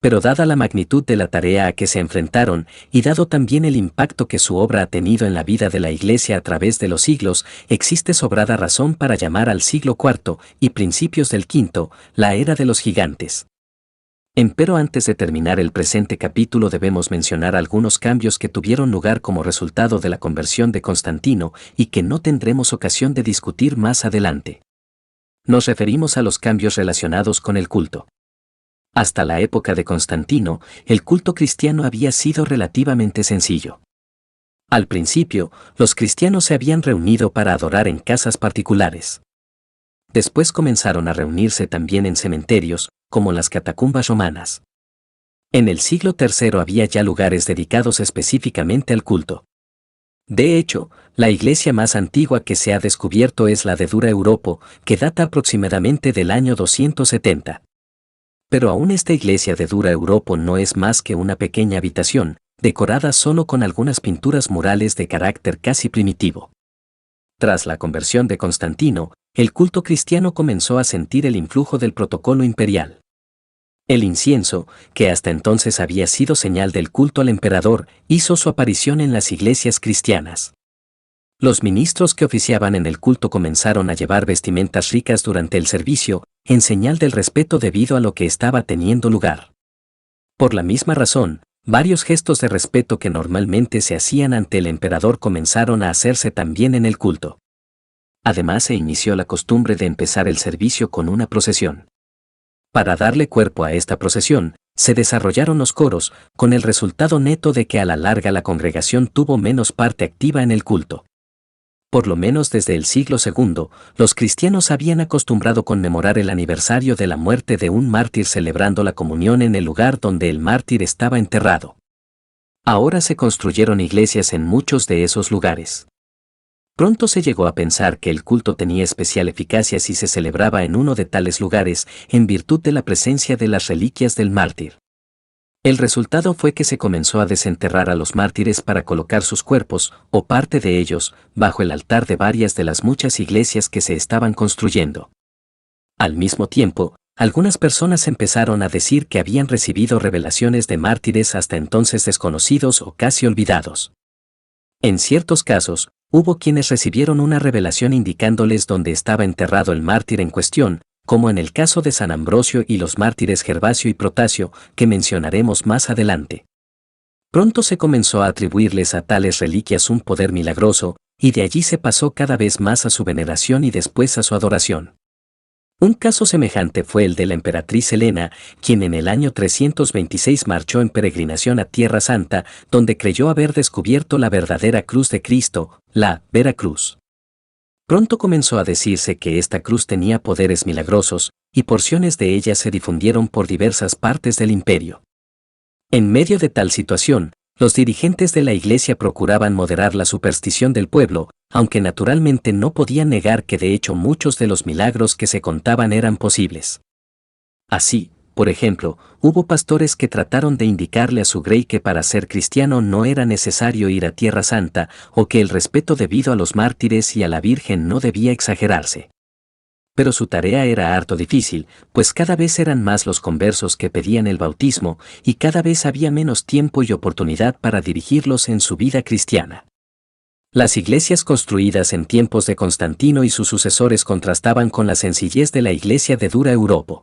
Pero dada la magnitud de la tarea a que se enfrentaron, y dado también el impacto que su obra ha tenido en la vida de la Iglesia a través de los siglos, existe sobrada razón para llamar al siglo IV y principios del V, la era de los gigantes. Empero antes de terminar el presente capítulo debemos mencionar algunos cambios que tuvieron lugar como resultado de la conversión de Constantino y que no tendremos ocasión de discutir más adelante. Nos referimos a los cambios relacionados con el culto. Hasta la época de Constantino, el culto cristiano había sido relativamente sencillo. Al principio, los cristianos se habían reunido para adorar en casas particulares. Después comenzaron a reunirse también en cementerios, como las catacumbas romanas. En el siglo III había ya lugares dedicados específicamente al culto. De hecho, la iglesia más antigua que se ha descubierto es la de Dura Europo, que data aproximadamente del año 270. Pero aún esta iglesia de Dura Europo no es más que una pequeña habitación, decorada solo con algunas pinturas murales de carácter casi primitivo. Tras la conversión de Constantino, el culto cristiano comenzó a sentir el influjo del protocolo imperial. El incienso, que hasta entonces había sido señal del culto al emperador, hizo su aparición en las iglesias cristianas. Los ministros que oficiaban en el culto comenzaron a llevar vestimentas ricas durante el servicio, en señal del respeto debido a lo que estaba teniendo lugar. Por la misma razón, varios gestos de respeto que normalmente se hacían ante el emperador comenzaron a hacerse también en el culto. Además se inició la costumbre de empezar el servicio con una procesión. Para darle cuerpo a esta procesión, se desarrollaron los coros, con el resultado neto de que a la larga la congregación tuvo menos parte activa en el culto. Por lo menos desde el siglo II, los cristianos habían acostumbrado conmemorar el aniversario de la muerte de un mártir celebrando la comunión en el lugar donde el mártir estaba enterrado. Ahora se construyeron iglesias en muchos de esos lugares. Pronto se llegó a pensar que el culto tenía especial eficacia si se celebraba en uno de tales lugares, en virtud de la presencia de las reliquias del mártir. El resultado fue que se comenzó a desenterrar a los mártires para colocar sus cuerpos, o parte de ellos, bajo el altar de varias de las muchas iglesias que se estaban construyendo. Al mismo tiempo, algunas personas empezaron a decir que habían recibido revelaciones de mártires hasta entonces desconocidos o casi olvidados. En ciertos casos, hubo quienes recibieron una revelación indicándoles dónde estaba enterrado el mártir en cuestión, como en el caso de San Ambrosio y los mártires Gervasio y Protasio, que mencionaremos más adelante. Pronto se comenzó a atribuirles a tales reliquias un poder milagroso, y de allí se pasó cada vez más a su veneración y después a su adoración. Un caso semejante fue el de la emperatriz Helena, quien en el año 326 marchó en peregrinación a Tierra Santa, donde creyó haber descubierto la verdadera cruz de Cristo, la Vera Cruz. Pronto comenzó a decirse que esta cruz tenía poderes milagrosos, y porciones de ella se difundieron por diversas partes del imperio. En medio de tal situación, los dirigentes de la Iglesia procuraban moderar la superstición del pueblo, aunque naturalmente no podían negar que de hecho muchos de los milagros que se contaban eran posibles. Así, por ejemplo, hubo pastores que trataron de indicarle a su grey que para ser cristiano no era necesario ir a Tierra Santa, o que el respeto debido a los mártires y a la Virgen no debía exagerarse. Pero su tarea era harto difícil, pues cada vez eran más los conversos que pedían el bautismo, y cada vez había menos tiempo y oportunidad para dirigirlos en su vida cristiana. Las iglesias construidas en tiempos de Constantino y sus sucesores contrastaban con la sencillez de la iglesia de Dura Europa.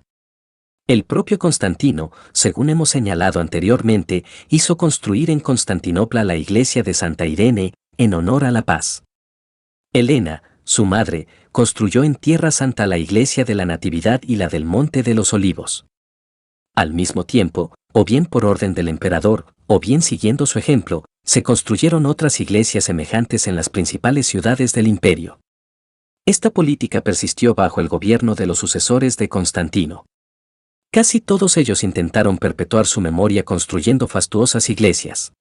El propio Constantino, según hemos señalado anteriormente, hizo construir en Constantinopla la iglesia de Santa Irene, en honor a la paz. Helena, su madre, construyó en Tierra Santa la iglesia de la Natividad y la del Monte de los Olivos. Al mismo tiempo, o bien por orden del emperador, o bien siguiendo su ejemplo, se construyeron otras iglesias semejantes en las principales ciudades del imperio. Esta política persistió bajo el gobierno de los sucesores de Constantino. Casi todos ellos intentaron perpetuar su memoria construyendo fastuosas iglesias.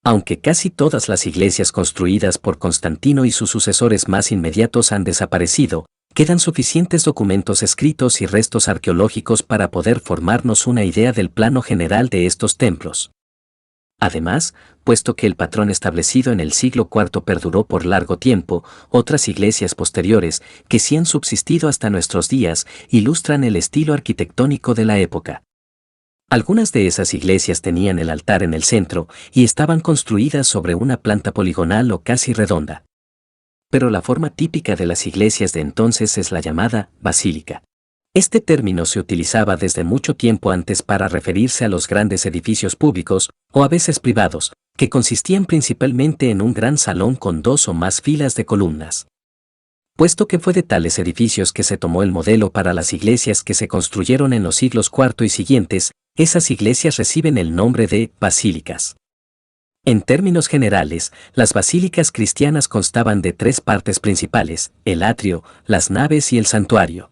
Aunque casi todas las iglesias construidas por Constantino y sus sucesores más inmediatos han desaparecido, quedan suficientes documentos escritos y restos arqueológicos para poder formarnos una idea del plano general de estos templos. Además, puesto que el patrón establecido en el siglo IV perduró por largo tiempo, otras iglesias posteriores, que sí han subsistido hasta nuestros días, ilustran el estilo arquitectónico de la época. Algunas de esas iglesias tenían el altar en el centro y estaban construidas sobre una planta poligonal o casi redonda. Pero la forma típica de las iglesias de entonces es la llamada basílica. Este término se utilizaba desde mucho tiempo antes para referirse a los grandes edificios públicos, o a veces privados, que consistían principalmente en un gran salón con 2 o más filas de columnas. Puesto que fue de tales edificios que se tomó el modelo para las iglesias que se construyeron en los siglos IV y siguientes, esas iglesias reciben el nombre de basílicas. En términos generales, las basílicas cristianas constaban de 3 partes principales: el atrio, las naves y el santuario.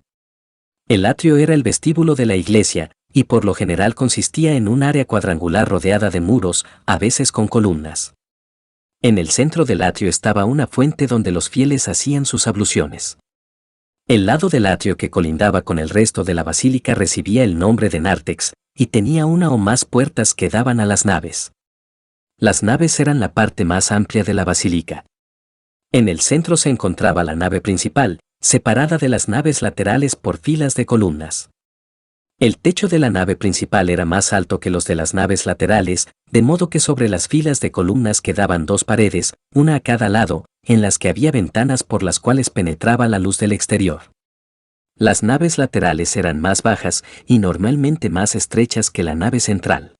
El atrio era el vestíbulo de la iglesia, y por lo general consistía en un área cuadrangular rodeada de muros, a veces con columnas. En el centro del atrio estaba una fuente donde los fieles hacían sus abluciones. El lado del atrio que colindaba con el resto de la basílica recibía el nombre de nártex, y tenía una o más puertas que daban a las naves. Las naves eran la parte más amplia de la basílica. En el centro se encontraba la nave principal, separada de las naves laterales por filas de columnas. El techo de la nave principal era más alto que los de las naves laterales, de modo que sobre las filas de columnas quedaban 2 paredes, una a cada lado, en las que había ventanas por las cuales penetraba la luz del exterior. Las naves laterales eran más bajas y normalmente más estrechas que la nave central.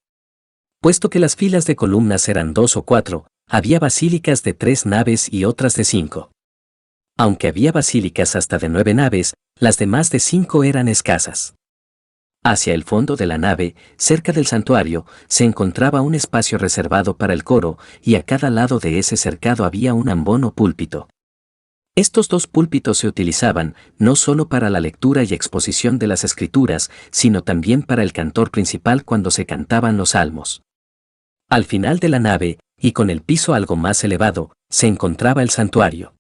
Puesto que las filas de columnas eran 2 o 4, había basílicas de 3 naves y otras de 5. Aunque había basílicas hasta de 9 naves, las de más de 5 eran escasas. Hacia el fondo de la nave, cerca del santuario, se encontraba un espacio reservado para el coro, y a cada lado de ese cercado había un ambón o púlpito. Estos dos púlpitos se utilizaban no solo para la lectura y exposición de las escrituras, sino también para el cantor principal cuando se cantaban los salmos. Al final de la nave, y con el piso algo más elevado, se encontraba el santuario.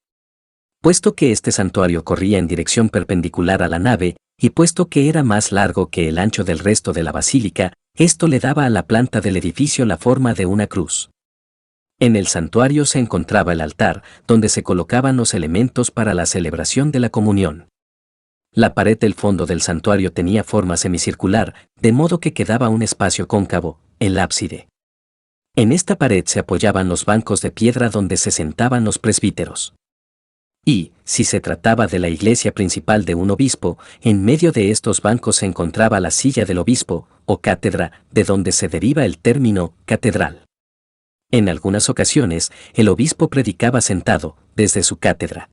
Puesto que este santuario corría en dirección perpendicular a la nave, y puesto que era más largo que el ancho del resto de la basílica, esto le daba a la planta del edificio la forma de una cruz. En el santuario se encontraba el altar, donde se colocaban los elementos para la celebración de la comunión. La pared del fondo del santuario tenía forma semicircular, de modo que quedaba un espacio cóncavo, el ábside. En esta pared se apoyaban los bancos de piedra donde se sentaban los presbíteros. Y, si se trataba de la iglesia principal de un obispo, en medio de estos bancos se encontraba la silla del obispo, o cátedra, de donde se deriva el término catedral. En algunas ocasiones, el obispo predicaba sentado, desde su cátedra.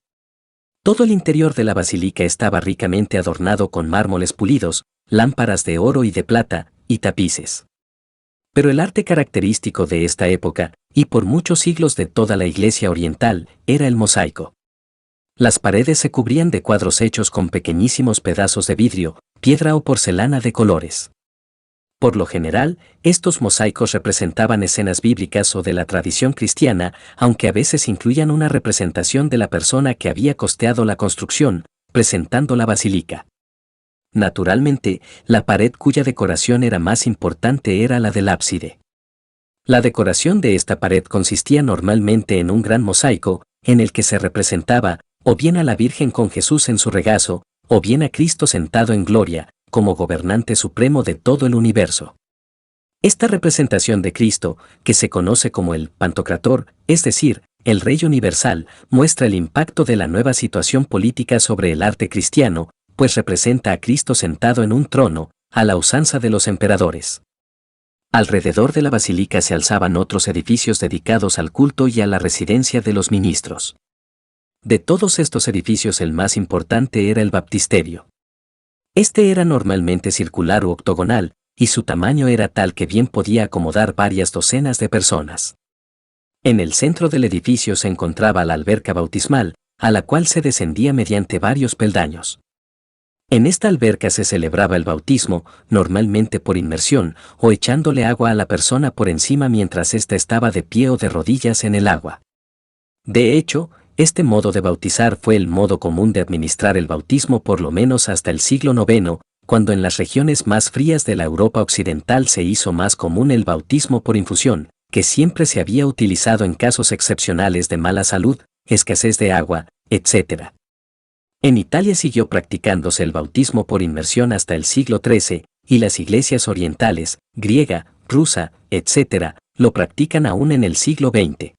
Todo el interior de la basílica estaba ricamente adornado con mármoles pulidos, lámparas de oro y de plata, y tapices. Pero el arte característico de esta época, y por muchos siglos de toda la iglesia oriental, era el mosaico. Las paredes se cubrían de cuadros hechos con pequeñísimos pedazos de vidrio, piedra o porcelana de colores. Por lo general, estos mosaicos representaban escenas bíblicas o de la tradición cristiana, aunque a veces incluían una representación de la persona que había costeado la construcción, presentando la basílica. Naturalmente, la pared cuya decoración era más importante era la del ábside. La decoración de esta pared consistía normalmente en un gran mosaico, en el que se representaba, o bien a la Virgen con Jesús en su regazo, o bien a Cristo sentado en gloria, como gobernante supremo de todo el universo. Esta representación de Cristo, que se conoce como el Pantocrator, es decir, el Rey Universal, muestra el impacto de la nueva situación política sobre el arte cristiano, pues representa a Cristo sentado en un trono, a la usanza de los emperadores. Alrededor de la basílica se alzaban otros edificios dedicados al culto y a la residencia de los ministros. De todos estos edificios el más importante era el baptisterio. Este era normalmente circular u octogonal, y su tamaño era tal que bien podía acomodar varias docenas de personas. En el centro del edificio se encontraba la alberca bautismal, a la cual se descendía mediante varios peldaños. En esta alberca se celebraba el bautismo, normalmente por inmersión, o echándole agua a la persona por encima mientras ésta estaba de pie o de rodillas en el agua. De hecho, este modo de bautizar fue el modo común de administrar el bautismo por lo menos hasta el siglo IX, cuando en las regiones más frías de la Europa occidental se hizo más común el bautismo por infusión, que siempre se había utilizado en casos excepcionales de mala salud, escasez de agua, etc. En Italia siguió practicándose el bautismo por inmersión hasta el siglo XIII, y las iglesias orientales, griega, rusa, etc., lo practican aún en el siglo XX.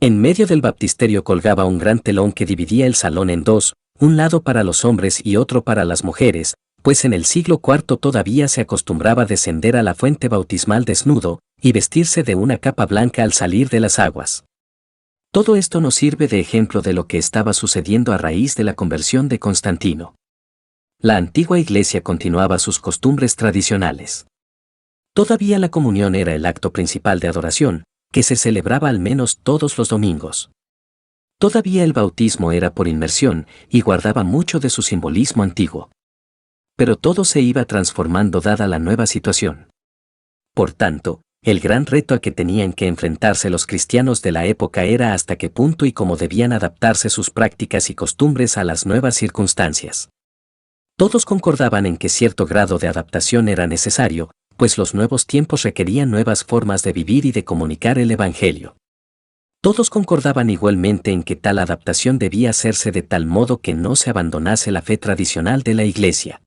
En medio del baptisterio colgaba un gran telón que dividía el salón en dos, un lado para los hombres y otro para las mujeres, pues en el siglo IV todavía se acostumbraba descender a la fuente bautismal desnudo, y vestirse de una capa blanca al salir de las aguas. Todo esto nos sirve de ejemplo de lo que estaba sucediendo a raíz de la conversión de Constantino. La antigua iglesia continuaba sus costumbres tradicionales. Todavía la comunión era el acto principal de adoración, que se celebraba al menos todos los domingos. Todavía el bautismo era por inmersión y guardaba mucho de su simbolismo antiguo. Pero todo se iba transformando dada la nueva situación. Por tanto, el gran reto a que tenían que enfrentarse los cristianos de la época era hasta qué punto y cómo debían adaptarse sus prácticas y costumbres a las nuevas circunstancias. Todos concordaban en que cierto grado de adaptación era necesario, pues los nuevos tiempos requerían nuevas formas de vivir y de comunicar el Evangelio. Todos concordaban igualmente en que tal adaptación debía hacerse de tal modo que no se abandonase la fe tradicional de la Iglesia.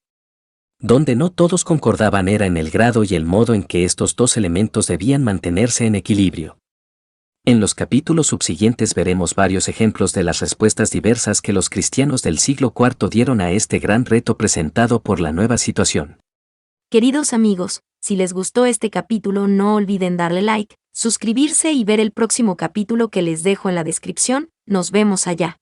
Donde no todos concordaban era en el grado y el modo en que estos dos elementos debían mantenerse en equilibrio. En los capítulos subsiguientes veremos varios ejemplos de las respuestas diversas que los cristianos del siglo IV dieron a este gran reto presentado por la nueva situación. Queridos amigos, si les gustó este capítulo no olviden darle like, suscribirse y ver el próximo capítulo que les dejo en la descripción. Nos vemos allá.